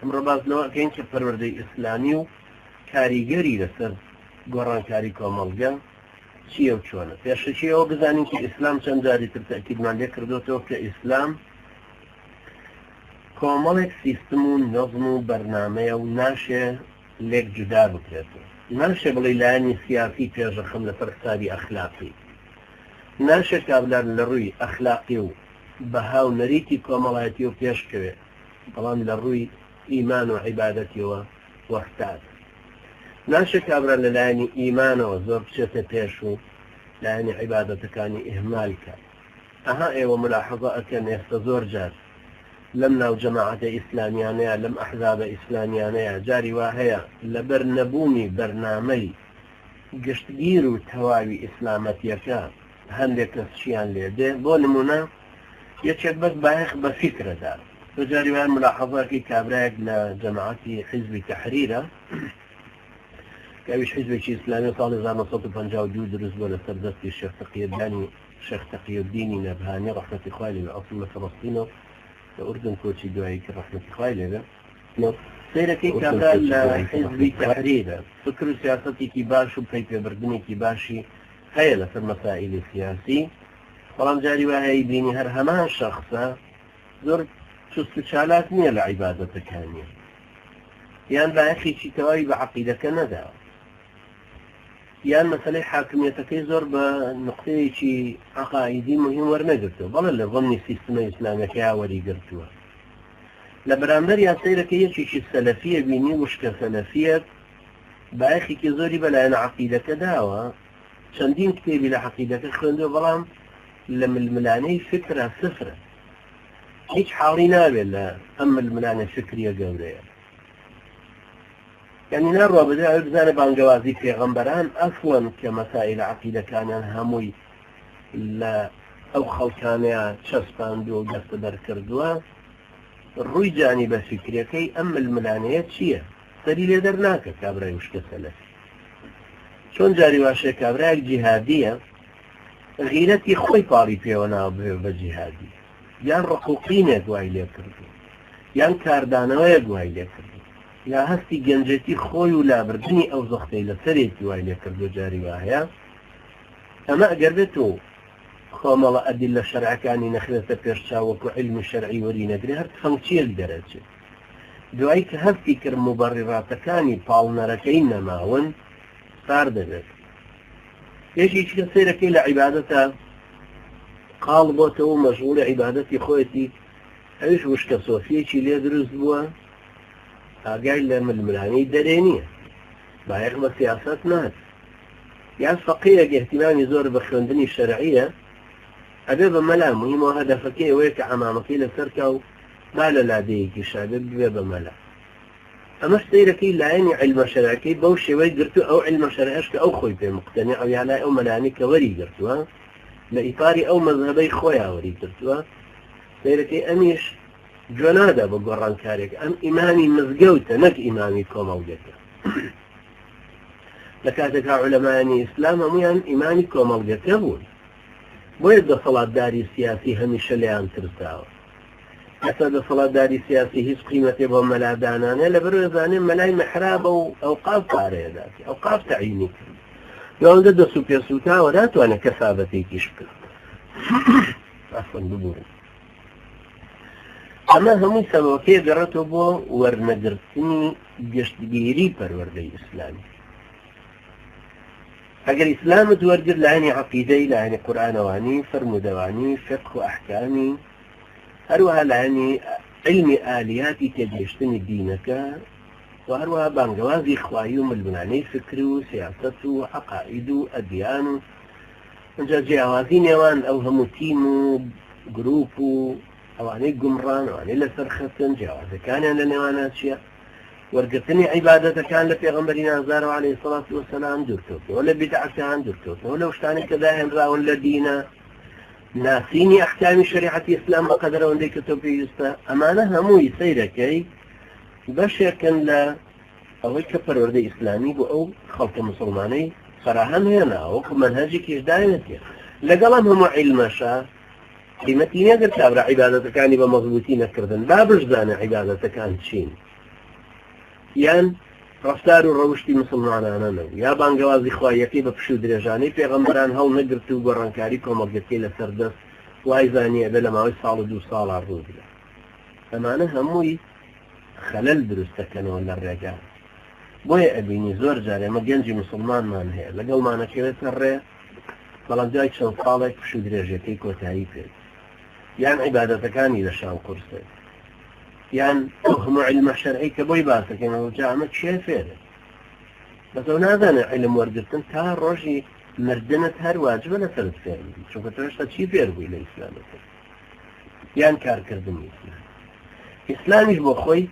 ئەمڕۆ باز لەوەکەین کە پەروەردەی ئیسلامی و کاریگەری لەسەر گۆڕانکاری کۆمەڵگە چییە و چۆنە. پێشەکی ئەوە بزانین کە ئیسلام چەند جاری تر تەکیدمان لێ کردوتەوە کە ئیسلام کۆمەڵێک سیستم و نەظم و بەرنامەیە و ناشێ لێک جودا بکرێتەوە. ناشێ بڵێ لایەنی سیاسی پێشەخەم لەسەر حسابی ئەخلاقی، ناشێت کابلار لە ڕووی ئەخلاقی و بەها و نەریتی کۆمەڵایەتی و پێشکەوێت، بەڵام لە ڕووی ئیمان و عیبادەتیەوە وەختات. ناشێت کابرا لە لایەنی ئیمانەوە زۆر بچێتە پێش و لایەنی عیبادەتەکانی ئیهمالکە. ئەها ئێوە ملاحەزە ئەکەن ئێستا زۆر جار لەم ناو جەماعەتە ئیسلامیانەیە لەم ئەحزابە ئیسلامیانەیە جاری وا هەیە لەبەر نەبوونی بەرنامەی گشتگیر و تەواوی ئیسلامەتیەکە هەندێک کەسشیان لێ دێ. بۆ نمونە یەکێک بەس بایەخ بە فیکرەدا جاری وان ملاحەزەکی کابرایەک لە جەماعەتی حیزبی تەحریرە کەویش حیزبێکی ئیسلامی ساڵی 1952 دروست بووە لە سەردەستی شێخ تەقیەدانی شێخ تەقیەدینی نەبهانی ڕەحمەتی خوای لێبێ ئەسڵ لە فەڵەستینەوە لە ئوردن کۆچی دوایی کە ڕەحمەتی خوای لێبێ سیرەکەی کابرا لە حیزبی تەحریرە فکر و سیاسەتێکی باش و پەی پێبردنێکی باشی هەیە لەسەر مەسائیلی سیاسی، بەڵام جاری وایە بینی هەر هەمان شەخصە زۆر چست و چالاک نییە لە عیبادەتەکانی، یان بایەخێکی تەواوی بە عەقیدەکە نەداوە، یان مەسەلەی حاکمیەتەکەی زۆر بە نقطەیەکی عەقائیدی مهم وەرنەگرتووە، بەڵێ لە ضمنی سیستمە ئیسلامەکەی وەریگرتووە. لە بەرامبەر یاسەیرەکە یەکێکی سەلەفیە بینی وشکە سەلەفیەک بایەخێکی زۆری بەلایەنە عەقیدەکە داوە، چەندین کتێبی لە عەقیدەکە خوێندووە، بەڵام لە ململانەی فکرە سفرە، هیچ حاڵی نابێت لە ئەم ململانە فکریە گەورەیە. یعنی ناڕوا بەدە ئەوێ بزانە بانگەوازی پێغەمبەران ئەسڵەن کە مەسائیل عەقیدەکانیان هەمووی لە ئەو خەڵکانەیە چەسپاندووە و دەستە دەرکردووە، ڕووی جانی بە فکرەکەی ئەم ململانەیە چییە؟ سەری لێ دەرناکە کابرای وشکە سەلەفی. چۆن جاری واشەیە کابرایەک جیهادیە غیرەتی خۆی پاڵی پێوە ناو بێ بە جیهادی، یان ڕقوقینێک دوای لێ کردو، یان کاردانەوەیە دوای لێ کردو، یا هەستی گەنجەتی خۆی و لابردنی ئەو زەختەی لەسەرێکی دوای لێ کردو جاری وایە. ئەمە ئەگەر بێت و خۆمەڵە ئەدیل لە شەرعەکانی نەخرێتە پێشچاوەکو عیلم شەرعی وەری نەگرێ هەر فەنکچیەک دەرەچێت. دوایی کە هەستی کرد مبەڕیڕاتەکانی پاڵنەرەکەی نەماون سار دەبێت. یەکێکی کە سەیرەکەی لە عیبادەتە قاڵ بۆتەوە و مەشغوڵی عیبادەتی خۆیەتی، ئەویش وشکە سۆفیەکی لێ دروست بووە، ئاگای لە ململانەی دەرێ نییە، بایەخ بە سیاسەت نات، یان فەقیهێک احتیمامی زۆر بە خوێندنی شەرعیە، ئەبێ بە مەلا مهمەوە هەدەفەکەی ئەوەیە کە عەمامەکەی لەسەرکە و با لە لادەیەکی شابێت ببێ بە مەلا. ئەمە سەیرەکەی لایەنی عیلمە شەرعەکەی بەو شێوەی گرتو ئەو عیلمە شەرعەش کە ئەو خۆی پێ مقتەنیع ئەو یان لای ئەو مەلانی کە وەری گرتووە لە ئیپاری ئەو مەذهەبەی خۆیان وەری گرتووە. سەیرەکەی ئەمیش گوێ نادا بە گۆڕانکارێک، ئەم ئیمامی مزگەوتە نەک ئیمامی کۆمەڵگەکە. لە کاتێکا عولەمایانی ئیسلام هەمویان ئیمانی کۆمەڵگەکە بوون، بۆیە دەسەڵاتداری سیاسی هەمیشە لێیان ترساوە. ئەسا دەسەڵاتداری سیاسی هیچ قیمەتێ بۆ مەلادانانە لەبەرەوەی زانێ مەلای مەحرابە و ئەوقاف پارەیەداتی، ئەوقاف تەعیینی کرد، یاوەندە دەست و پێسووتاوە ناتوانێت کەسابەتێکیش بکات. ئەسڵەن ببوورن. ئەمە هەمووی سەبەبەکەی گەڕێتەوە بۆ وەرنەگرتنی گەشتگیری پەروەردەی ئیسلامی. ئەگەر ئیسلامت وەرگرت لایەنی عەقیدەی، لایەنی قورئانەوانی، فەرمودەوانی، فقه و ئەحکامی، هەروەها لایەنی علمی ئالیاتی تێگەیشتنی دینەکە، و هەروەها بانگەوازی خوایی و ململانەی فکر و سیاسەت و عەقائید و ئەدیان و ئەنجا جیاوازی نێوان ئەو هەموو تیم و گروپ و ئەوانەی گومڕان، ئەوانەی لەسەر خەستن، جیاوازەکانیان لە نێوانە چییە؟ وەرگرتنی عیبادەتەکان لە پێغەمبەری نازدارەوە عەلەیهی سەڵات وەسەلام دوورکەوتەوە، لە بیدعەتەکان دوورکەوتەوە، لەو شتانەی کە داهێنراون لە دینە، ناسینی ئەحکامی شەریعەتی ئیسلام بەقەدەر ئەوەندەی کە تۆ پێویستە. ئەمانە هەمووی سەیرەکەی بەشێکن لە ئەوەی کە پەروەردەی ئیسلامی بۆ ئەو خەڵکە موسڵمانەی فەراهەم هێنا، وەکو مەنهەجێکیش داهێنێتێ. لەگەڵ هەموو عیلمەشە قیمەتی نەگرت کابرا عیبادەتەکانی بە مەضبوطی نەکردن، با بشزانە عیبادەتەکان چین، یان ڕفتار و ڕەوشتی مسلمانانەوە یا بانگەوازی خوایەتی بە پشت و درێژانەی پێغەمبەران هەڵ نەگرت و گۆڕانکاری کۆمەڵگەکەی لەسەر دەست وای زانیە بێ لە ماوەی ساڵ و 2 ساڵ ڕووبدا ئەمانە هەمووی خەلەل دروستەکەنەوە لە ڕێگا بۆیە ئەبینی زۆر جار ئێمە گەنجی مسلمانمان هەیە لەگەڵمانەکەوێتە ڕێ بەڵام دوای چەند ساڵێک پشت و درێژەکەی کۆتایی پێت یان عیبادەتەکانی لە شان قورسێت یان هەموو علمە شەرعی کە بۆی باسەکەنەوە جا ئەمە چێ فێرە بەسەو نازانە علم وەرگرتن تا ڕۆژی مردنت هەر واجبە لەسەرت فێر بی چونکە تۆ هێشتا چی فێر بووی لە ئیسلامەکە یان کارکردنی ئیسلام ئیسلامیش بۆ خۆی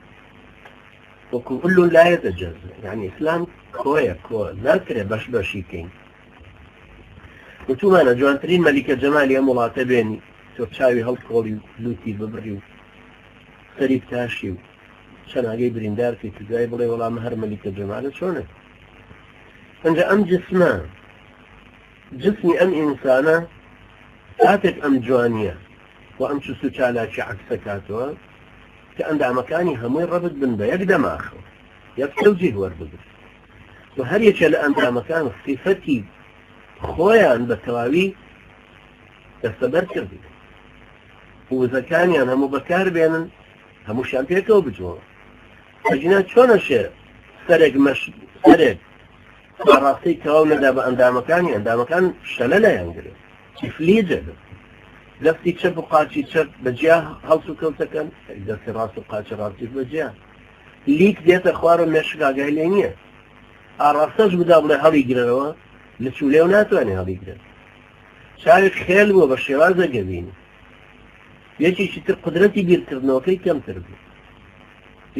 وەکو كل لا يتجزأ يعني إسلام كوية ذاكرة باش باشيكين وتومانا جوانترين ملكة جمالية ملاطبيني تو تشاوي هل كولي لوتي ببريو سريب تاشيو شان عقي بريندار في تجاي بلي ولا مهر ملكة جمالة شونه انجا ام جسمي ام انسانة اتت ام جوانية وام شسو چالاكي عكسكاتوا كأن مكاني هموي ربط بن بيك دماغه يفتوجيه وربط وهر يشل أن مكان صفتي خويا بتواوي تستبر كردي وإذا كان يعني هم بكار بينا هم شامبيك أو بجوا فجنا شون الشيء سرق راسي كون دا مكاني عند مكان شلله ينقل يفليجه دەستی چەپ و قاچی چەپ بەجیا هەڵس و کەوتەکەن دەستی ڕاست و قاچی ڕاستی بەجیا لیک دێتە خوار و مێشک ئاگای لێ نییە ئاڕاستەش بدا بڵێ هەڵی گرەوە لە چولێو ناتوانێ هەڵی گرێت چاوێک خێل بووە بە شێوازە گەبینی یەکێکی تر قدرەتی بیرکردنەوەکەی کەمتر بوو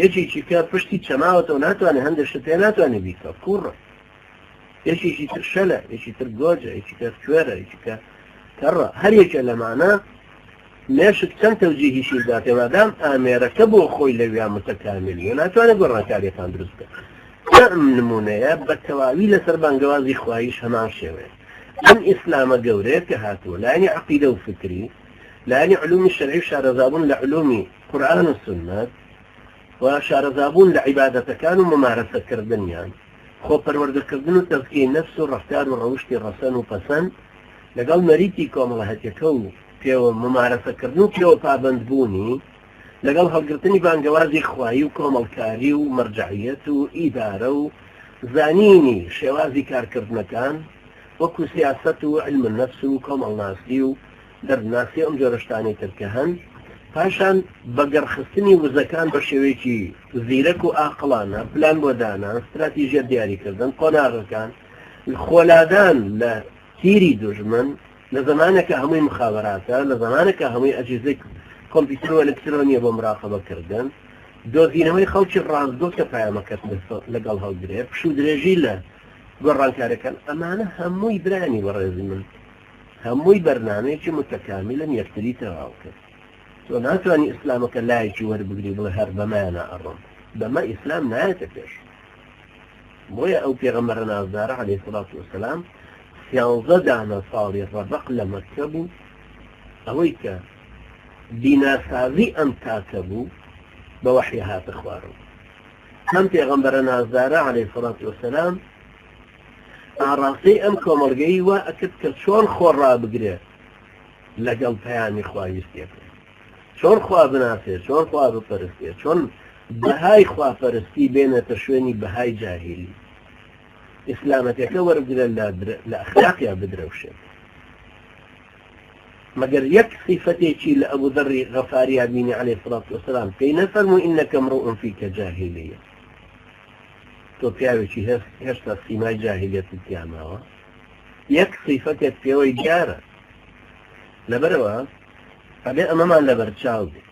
یەکێکی کە پشتی چەماوەتەوە ناتوانێ هەندێک شت پێ ناتوانێ بیکە کوڕە یەکێکی تر شەلە یەکی تر گۆجە یەکی تر کوێرە یەکی کە كرة هل يجي لمعنى ماشي كم توجيهي شيء ذاتي ما دام أميرة كبو خوي لويا متكاملين لا توانا قرنا كاري كان درسك كم نمونة بالتواويل سربان جوازي خوايش همان شوي أم إسلام جوري كهاتو لا يعني عقيدة وفكري لا يعني علوم الشرعي شارزابون لعلوم قرآن والسنة وشارزابون لعبادة كانوا ممارسة كردنيان خو پرورده كردن وتزكية نفس الرفتار والروشت الرسان وقسن لەگەڵ مەریتی کۆمەڵایەتیەکە و پێوە ممارەسەکردن و پێوە پابەندبوونی لەگەڵ هەڵگرتنی بانگەوازی خوایی و کۆمەڵکاری و مەرجعیەت و ئیدارە و زانینی شێوازی کارکردنەکان وەکو سیاسەت و علم النەفس و کۆمەڵناسی و دەرناسی ئەم جۆرە شتانەی تر کە هەن پاشان بەگەڕخستنی وزەکان بە شێوەیەکی زیرەک و ئاقڵانە پلان بۆ دانا استراتیژیە دیاریکردن قۆناغەکان خۆلادان لە تیری دژمن لە زمانێکە هەمووی مخابراتە لە زمانێکە هەمووی ئەجهزەی کۆمپیوتەر و ئەلکترۆنیە بۆ مراقەبەکردن دۆزینەوەی خەڵکی ڕاستگۆ کە پایامەکەت لەگەڵ هەڵگرێت پشت و درێژی لە گۆڕانکاریەکان ئەمانە هەمووی برانی بەڕێزی من هەمووی بەرنامەیەکی متەکامیلن یەکتری تەواو کرد تۆ ناتوانانی ئیسلامەکە لایەکی وەربگری بڵێ هەر بەمایانە ئەڕۆم بەمە ئیسلام نایەتە پێش بۆیە ئەو پێغەمبەرە نازدارە عەلەیهی سەڵات وەسەلام 11 ساڵی ڕەبەق لە مەککە بوو ئەوەی کە بیناسازی ئەم تاکە بوو بە وەحی هاتە خوارەوە ئەم پێغەمبەرە نازدارە عەلەیهی سەڵات وەسەلام ئاڕاستەی ئەم کۆمەڵگەی وا ئەکرد کە چۆن خۆڕابگرێت لەگەڵ پەیامی خوا ویستیەکە چۆن خوا بناسێت چۆن خوا بپەرستێت چۆن بەهای خواپەرستی بێنێتە شوێنی بەهای جاهیلی ئیسلامەتەکە وەربگرە لە ئەخلاقیا بدرەوشێت مەگەر یەک صیفەتێکی لە ئەبوو ذەڕی غەفاری بینی عەلەیهی سەڵات وەسەلام پێی نەفەرمووی ئینەکە امڕؤ فیکە جاهیلیە تۆ پیاوێکی هێشتا سیمای جاهیلیەتت تیاماوە یەک صیفەتێک پێوەی دیارە لەبەرەوە ئەبێ ئەمەمان لەبەرچاو بێت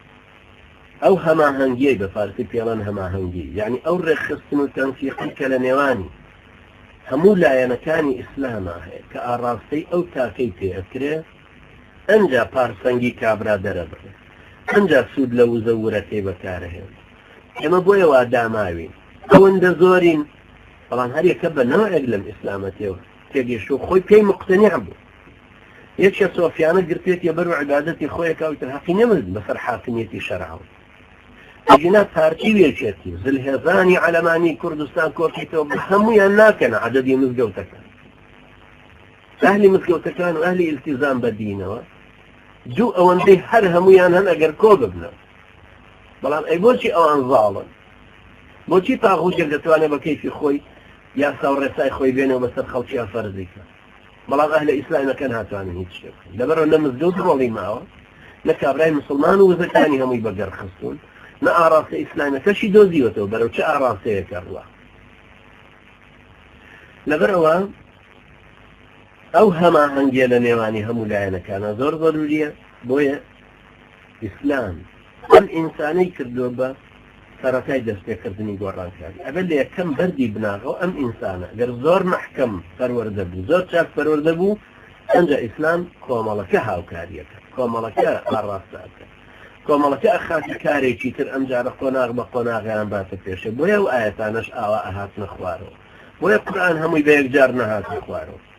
ئەو هەماهەنگیەی بە فارسی پێڵەن هەماهەنگی یعنی ئەو ڕێکخستن و تەنسیقی کە لە نێوانی هەموو لایەنەکانی ئیسلامە هەیە کە ئاڕاستەی ئەو تاکەی پێئەکرێ ئەنجا پارسەنگی کابرا دەرەبڕێ ئەنجا سوود لە وزە ورەکەی بەکارەهێن ئێمە بۆیە وا داماوین ئەوەندە زۆرین بەڵام هەریەکە بە نەوەیەک لەم ئیسلامەتەوە تێگەیشت و خۆی پێی مقتەنیع بوو یەکێ سۆفیانە گرتێت یە بەر و عیبادەتی خۆیەکە و تر حەقی نەمرد بەسەر حاکمیەتی شەرعەوە ئەجینا پارتی وێچێتی زلهێزانی عەلەمانی کوردستان کۆکیتەوە بە هەمویان ناکەن عەدەدی مزگەوتەکان ئەهلی مزگەوتەکان و ئەهلی ئیلتیزام بەدینەوە دوو ئەوەندەی هەر هەمویان هەن ئەگەر کۆ ببنەوە بەڵام ئەی بۆچی ئەوان زاڵن بۆچی تاغوتێک دەتوانێت بە کەیفی خۆی یاسا و ڕێسای خۆی بێنەوە بەسەر خەڵکیان فەرزیکە بەڵام ئەهلە ئیسلامەکان هاتوانن هیچ شتێک لەبەرەوە نە مزگەوت ڕۆڵی ماوە نە کابرای مسلمان و وزەکانی هەمووی بەگەر خستون نە ئاراستە ئیسلامەکەشی دۆزیوەتەوە بەرەو چه ئاراستەیەکە ڕوە لەبەرەوە ئەو هەماهەنگیە لە نێوانی هەموو لایەنەکانە زۆر ضروریە بۆیە ئیسلام ئەم ئینسانەی کردووە بە سەرەتای دەستپێکردنی گۆڕانکاری ئەگەر لە یەکەم بەردی بناغەوە ئەم ئینسانە ئەگەر زۆر محکەم پەروەردە بوو زۆر چاک پەروەردە بوو ئەنجا ئیسلام کۆمەڵەکە هاوکاریەکە کۆمەڵەکە ئاڕاستەکە کۆمەڵەکە ئەخاتی کارێکی تر ئەمجارە قۆناغ بە قۆناغیان باتە پێشە بۆیە و ئاەتانەش ئاوا ئەهاتنە خوارەوە بۆیە قورئان هەمووی بە یەکجار نەهاتە خوارەوە